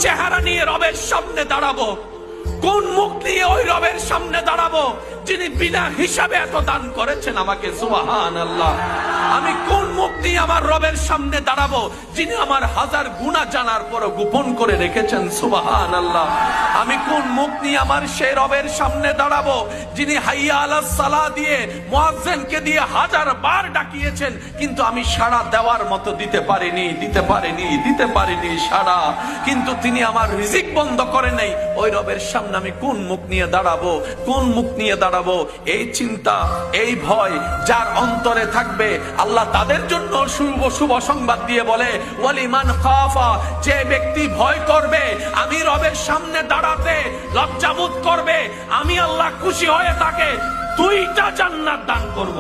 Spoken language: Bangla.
চেহারা নিয়ে রবের সামনে দাঁড়াবো? কোন মুখ নিয়ে ওই রবের সামনে দাঁড়াবো যিনি বিনা হিসাবে এত দান করেছেন আমাকে? সুবহানাল্লাহ। আমি কোন মুখ নিয়ে আমার রবের সামনে দাঁড়াবো যিনি আমার হাজার গুনাহ জানার পরও গোপন করে রেখেছেন? সুবহানাল্লাহ। আমি কোন মুখ নিয়ে আমার সেই রবের সামনে দাঁড়াবো যিনি হাইয়া আলাস সালাহ দিয়ে মুয়াজ্জিনকে দিয়ে হাজার বার ডাকিয়েছেন, কিন্তু আমি সাড়া দেওয়ার মতো দিতে পারিনি সাড়া, কিন্তু তিনি আমার রিজিক বন্ধ করে নাই। ওই রবের সামনে আমি কোন মুখ নিয়ে দাঁড়াবো? এই চিন্তা, এই ভয় যার অন্তরে থাকবে, আল্লাহ তাদের জন্য শুভ সংবাদ দিয়ে বলে, ওয়ালিমান খাফা, যে ব্যক্তি ভয় করবে আমি রবের সামনে দাঁড়াতে, লজ্জাবোধ করবে, আমি আল্লাহ খুশি হয়ে তাকে 2টা জান্নাত দান করব।